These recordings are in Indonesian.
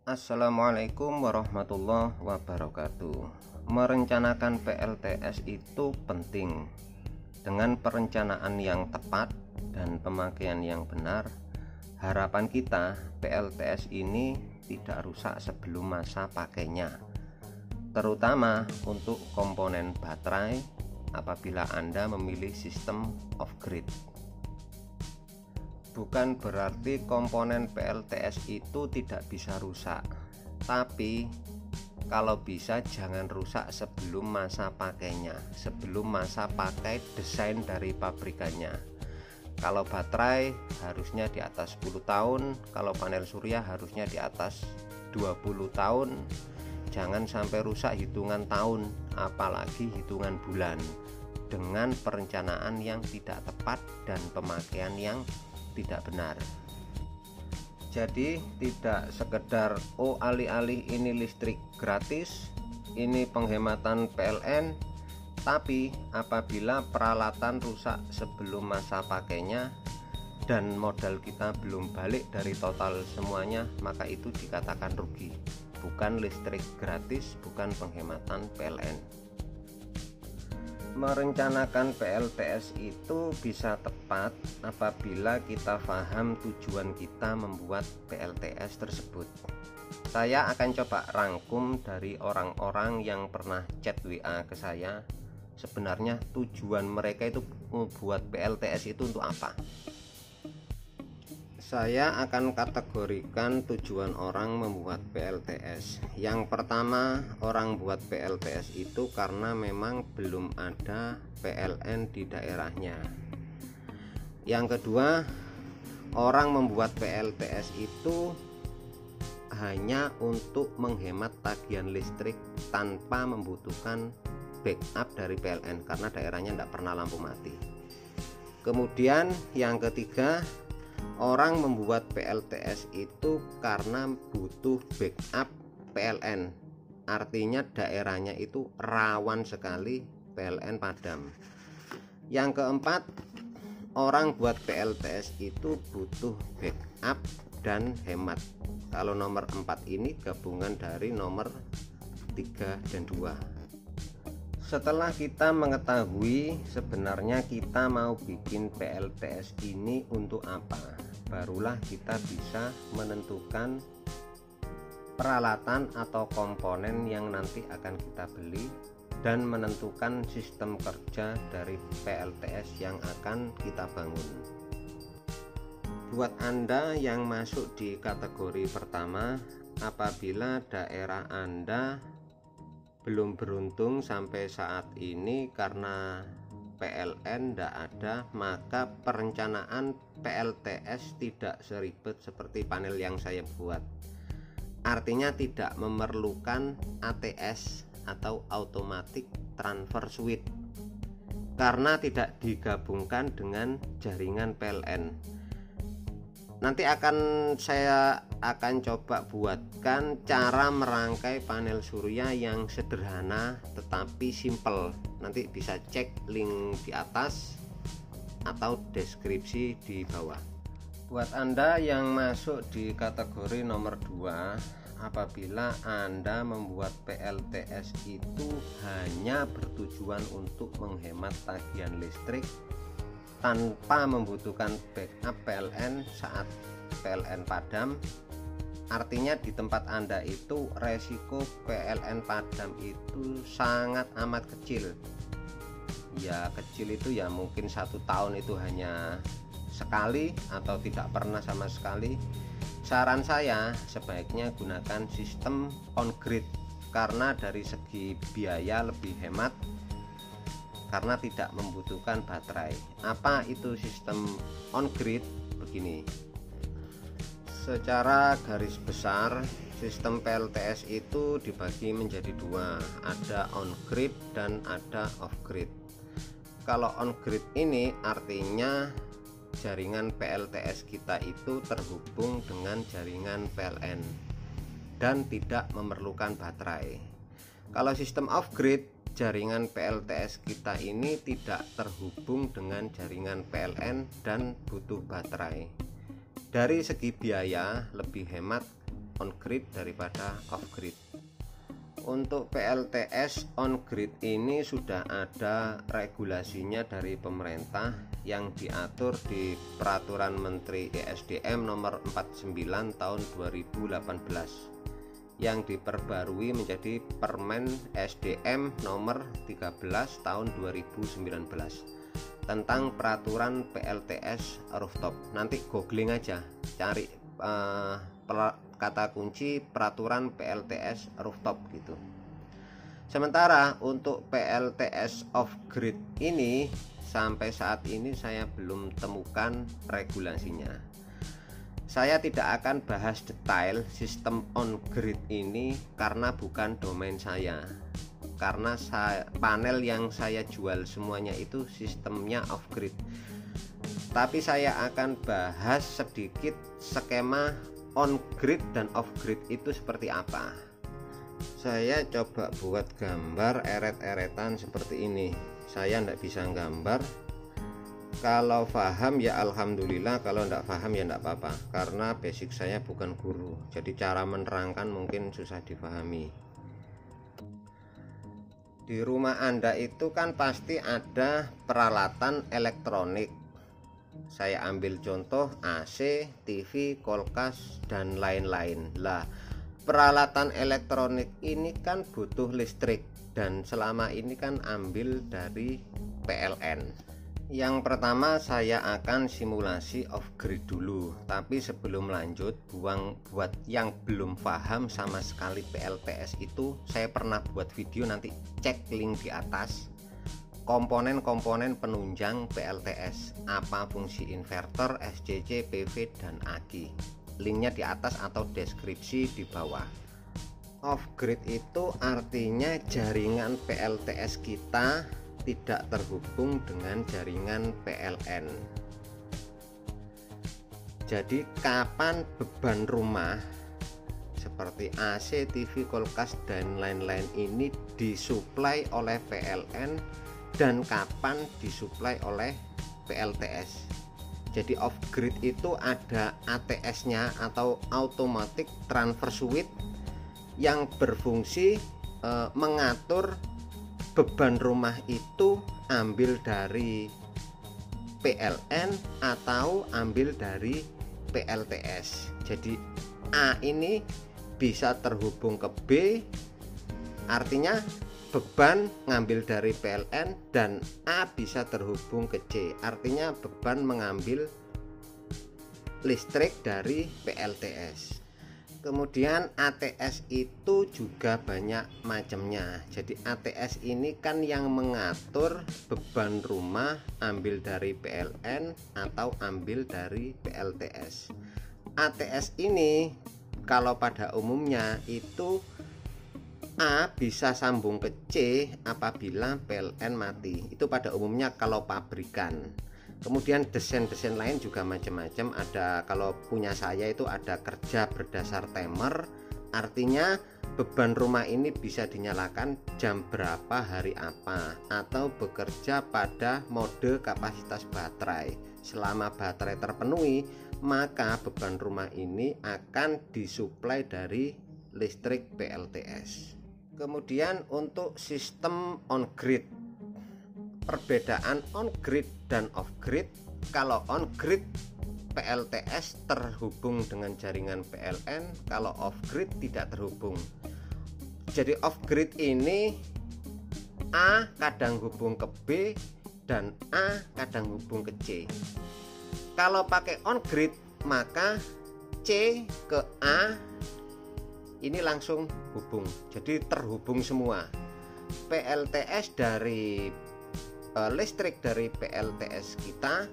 Assalamualaikum warahmatullahi wabarakatuh. Merencanakan PLTS itu penting. Dengan perencanaan yang tepat dan pemakaian yang benar, harapan kita PLTS ini tidak rusak sebelum masa pakainya, terutama untuk komponen baterai apabila Anda memilih sistem off-grid. Bukan berarti komponen PLTS itu tidak bisa rusak, tapi kalau bisa jangan rusak sebelum masa pakainya, sebelum masa pakai desain dari pabrikannya. Kalau baterai harusnya di atas 10 tahun, kalau panel surya harusnya di atas 20 tahun. Jangan sampai rusak hitungan tahun, apalagi hitungan bulan, dengan perencanaan yang tidak tepat dan pemakaian yang tidak benar. Jadi tidak sekedar alih-alih ini listrik gratis, ini penghematan PLN, tapi apabila peralatan rusak sebelum masa pakainya dan modal kita belum balik dari total semuanya, maka itu dikatakan rugi. Bukan listrik gratis, bukan penghematan PLN. Merencanakan PLTS itu bisa tepat apabila kita paham tujuan kita membuat PLTS tersebut. Saya akan coba rangkum dari orang-orang yang pernah chat WA ke saya. Sebenarnya tujuan mereka itu membuat PLTS itu untuk apa? Saya akan kategorikan tujuan orang membuat PLTS. Yang pertama, orang buat PLTS itu karena memang belum ada PLN di daerahnya. Yang kedua, orang membuat PLTS itu hanya untuk menghemat tagihan listrik tanpa membutuhkan backup dari PLN karena daerahnya tidak pernah lampu mati. Kemudian yang ketiga, orang membuat PLTS itu karena butuh backup PLN. Artinya daerahnya itu rawan sekali PLN padam. Yang keempat, orang buat PLTS itu butuh backup dan hemat. Kalau nomor 4 ini gabungan dari nomor 3 dan 2. Setelah kita mengetahui sebenarnya kita mau bikin PLTS ini untuk apa, barulah kita bisa menentukan peralatan atau komponen yang nanti akan kita beli dan menentukan sistem kerja dari PLTS yang akan kita bangun. Buat Anda yang masuk di kategori pertama, apabila daerah Anda belum beruntung sampai saat ini karena PLN tidak ada, maka perencanaan PLTS tidak seribet seperti panel yang saya buat. Artinya tidak memerlukan ATS atau Automatic Transfer Switch karena tidak digabungkan dengan jaringan PLN. Nanti saya akan coba buatkan cara merangkai panel surya yang sederhana tetapi simple. Nanti bisa cek link di atas atau deskripsi di bawah. Buat Anda yang masuk di kategori nomor 2, apabila Anda membuat PLTS itu hanya bertujuan untuk menghemat tagihan listrik tanpa membutuhkan backup PLN saat PLN padam, artinya di tempat Anda itu resiko PLN padam itu sangat amat kecil. Ya kecil itu ya mungkin 1 tahun itu hanya sekali atau tidak pernah sama sekali. Saran saya sebaiknya gunakan sistem on-grid karena dari segi biaya lebih hemat karena tidak membutuhkan baterai. Apa itu sistem on-grid? Begini, secara garis besar sistem PLTS itu dibagi menjadi 2, ada on-grid dan ada off-grid. Kalau on-grid ini artinya jaringan PLTS kita itu terhubung dengan jaringan PLN dan tidak memerlukan baterai. Kalau sistem off-grid, jaringan PLTS kita ini tidak terhubung dengan jaringan PLN dan butuh baterai. Dari segi biaya lebih hemat on grid daripada off grid. Untuk PLTS on grid ini sudah ada regulasinya dari pemerintah yang diatur di Peraturan Menteri ESDM nomor 49 tahun 2018 yang diperbarui menjadi Permen SDM nomor 13 tahun 2019 tentang peraturan PLTS rooftop. Nanti googling aja, cari kata kunci peraturan PLTS rooftop gitu. Sementara untuk PLTS off grid ini sampai saat ini saya belum temukan regulasinya. Saya tidak akan bahas detail sistem on grid ini karena bukan domain saya. Karena panel yang saya jual semuanya itu sistemnya off grid. Tapi saya akan bahas sedikit skema on grid dan off grid itu seperti apa. Saya coba buat gambar eret-eretan seperti ini. Saya tidak bisa gambar. Kalau paham ya alhamdulillah, kalau tidak paham ya tidak apa-apa, karena basic saya bukan guru, jadi cara menerangkan mungkin susah dipahami. Di rumah Anda itu kan pasti ada peralatan elektronik. Saya ambil contoh AC, TV, kulkas, dan lain-lain. Lah, peralatan elektronik ini kan butuh listrik, dan selama ini kan ambil dari PLN. Yang pertama saya akan simulasi off grid dulu. Tapi sebelum lanjut, buat yang belum paham sama sekali PLTS itu, saya pernah buat video, nanti cek link di atas. Komponen-komponen penunjang PLTS, apa fungsi inverter, SCC, PV, dan aki. Linknya di atas atau deskripsi di bawah. Off grid itu artinya jaringan PLTS kita tidak terhubung dengan jaringan PLN. Jadi kapan beban rumah seperti AC, TV, kulkas, dan lain-lain ini disuplai oleh PLN dan kapan disuplai oleh PLTS. Jadi off grid itu ada ATS-nya atau automatic transfer switch yang berfungsi mengatur beban rumah itu ambil dari PLN atau ambil dari PLTS. Jadi A ini bisa terhubung ke B, artinya beban ngambil dari PLN, dan A bisa terhubung ke C, artinya beban mengambil listrik dari PLTS. Kemudian ATS itu juga banyak macamnya. Jadi ATS ini kan yang mengatur beban rumah ambil dari PLN atau ambil dari PLTS. ATS ini kalau pada umumnya itu A bisa sambung ke C apabila PLN mati. Itu pada umumnya kalau pabrikan. Kemudian desain-desain lain juga macam-macam. Ada, kalau punya saya itu ada kerja berdasar timer, artinya beban rumah ini bisa dinyalakan jam berapa hari apa, atau bekerja pada mode kapasitas baterai. Selama baterai terpenuhi, maka beban rumah ini akan disuplai dari listrik PLTS. Kemudian untuk sistem on grid, perbedaan on grid dan off grid. Kalau on grid PLTS terhubung dengan jaringan PLN, kalau off grid tidak terhubung. Jadi off grid ini A kadang hubung ke B dan A kadang hubung ke C. Kalau pakai on grid maka C ke A ini langsung hubung, jadi terhubung semua. PLTS dari listrik dari PLTS kita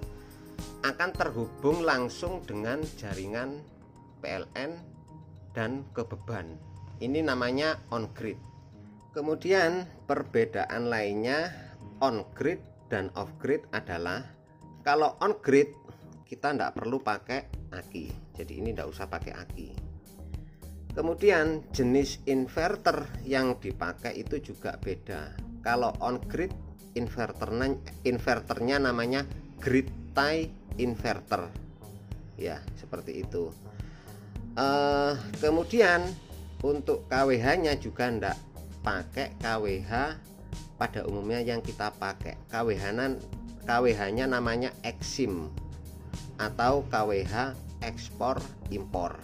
akan terhubung langsung dengan jaringan PLN dan ke beban. Ini namanya on grid. Kemudian perbedaan lainnya on grid dan off grid adalah kalau on grid kita tidak perlu pakai aki, jadi ini tidak usah pakai aki. Kemudian jenis inverter yang dipakai itu juga beda. Kalau on grid inverternya namanya grid tie inverter, ya seperti itu. Kemudian untuk KWH nya juga ndak pakai KWH pada umumnya yang kita pakai. KWH nya namanya Exim atau KWH ekspor impor.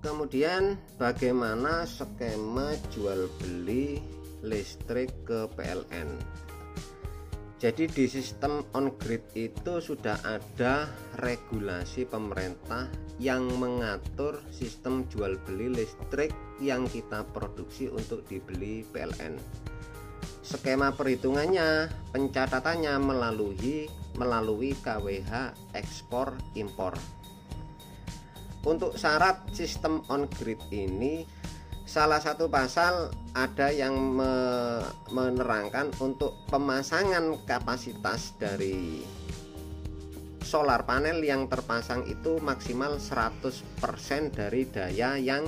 Kemudian bagaimana skema jual beli listrik ke PLN? Jadi di sistem on grid itu sudah ada regulasi pemerintah yang mengatur sistem jual beli listrik yang kita produksi untuk dibeli PLN. Skema perhitungannya, pencatatannya melalui KWH ekspor impor. Untuk syarat sistem on grid ini, salah satu pasal ada yang menerangkan untuk pemasangan kapasitas dari solar panel yang terpasang itu maksimal 100% dari daya yang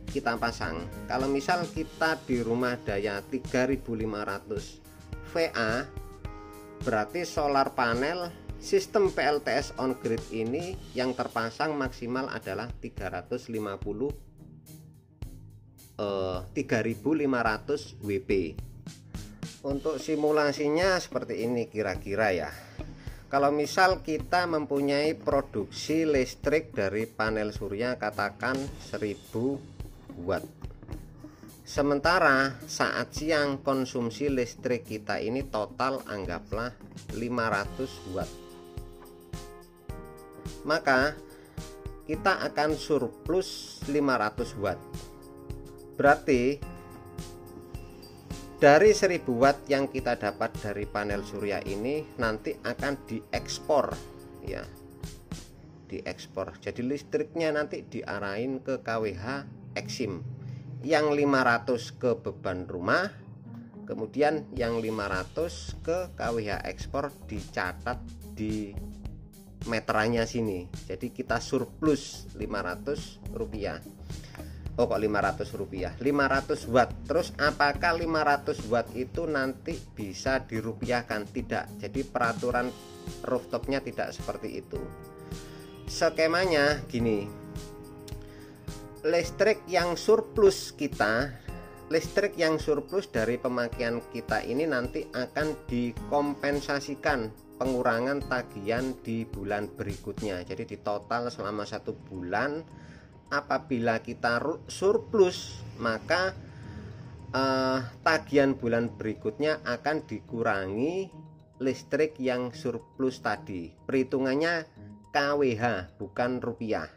kita pasang. Kalau misal kita di rumah daya 3500 VA, berarti solar panel sistem PLTS on grid ini yang terpasang maksimal adalah 3500 WP. Untuk simulasinya seperti ini kira-kira ya. Kalau misal kita mempunyai produksi listrik dari panel surya katakan 1000 watt. Sementara saat siang konsumsi listrik kita ini total anggaplah 500 watt. Maka kita akan surplus 500 watt. Berarti dari 1000 watt yang kita dapat dari panel surya ini nanti akan diekspor ya. Diekspor. Jadi listriknya nanti diarahin ke KWH Exim. Yang 500 ke beban rumah, kemudian yang 500 ke KWH ekspor dicatat di meterannya sini. Jadi kita surplus 500 rupiah. Oh kok 500 rupiah, 500 watt. Terus apakah 500 watt itu nanti bisa dirupiahkan? Tidak. Jadi peraturan rooftopnya tidak seperti itu. Skemanya gini, listrik yang surplus dari pemakaian kita ini nanti akan dikompensasikan pengurangan tagihan di bulan berikutnya. Jadi di total selama 1 bulan apabila kita surplus, maka tagihan bulan berikutnya akan dikurangi listrik yang surplus tadi. Perhitungannya KWH bukan rupiah.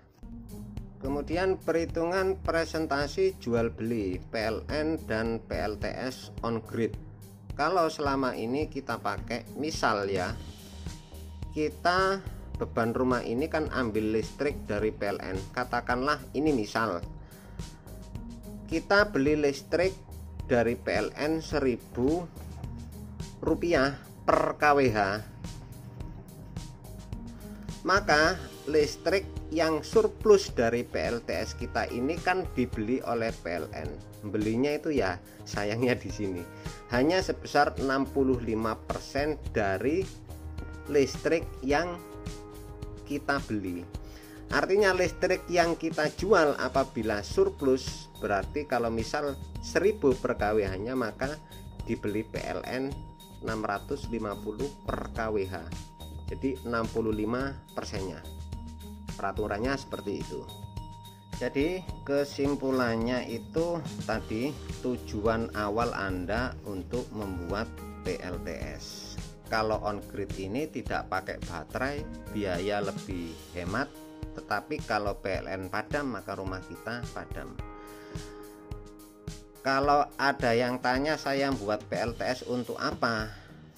Kemudian perhitungan presentasi jual beli PLN dan PLTS on grid. Kalau selama ini kita pakai, misal ya, kita beban rumah ini kan ambil listrik dari PLN. Katakanlah ini misal kita beli listrik dari PLN 1000 rupiah per KWH, maka listrik yang surplus dari PLTS kita ini kan dibeli oleh PLN. Belinya itu ya sayangnya di sini hanya sebesar 65% dari listrik yang kita beli. Artinya listrik yang kita jual apabila surplus, berarti kalau misal 1000 per KWH nya maka dibeli PLN 650 per KWH. Jadi 65%-nya. Peraturannya seperti itu. Jadi kesimpulannya itu tadi, tujuan awal Anda untuk membuat PLTS. Kalau on grid ini tidak pakai baterai, biaya lebih hemat, tetapi kalau PLN padam maka rumah kita padam. Kalau ada yang tanya saya buat PLTS untuk apa,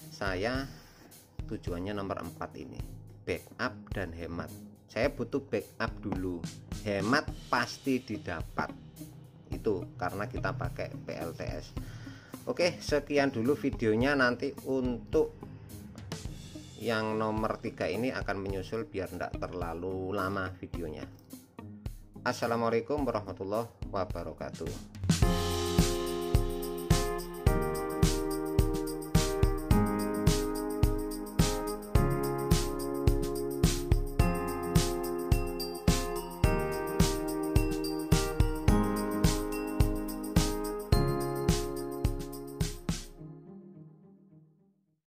saya tujuannya nomor 4 ini, backup dan hemat. Saya butuh backup dulu, hemat pasti didapat, itu karena kita pakai PLTS. Oke, sekian dulu videonya. Nanti untuk yang nomor 3 ini akan menyusul biar tidak terlalu lama videonya. Assalamualaikum warahmatullahi wabarakatuh.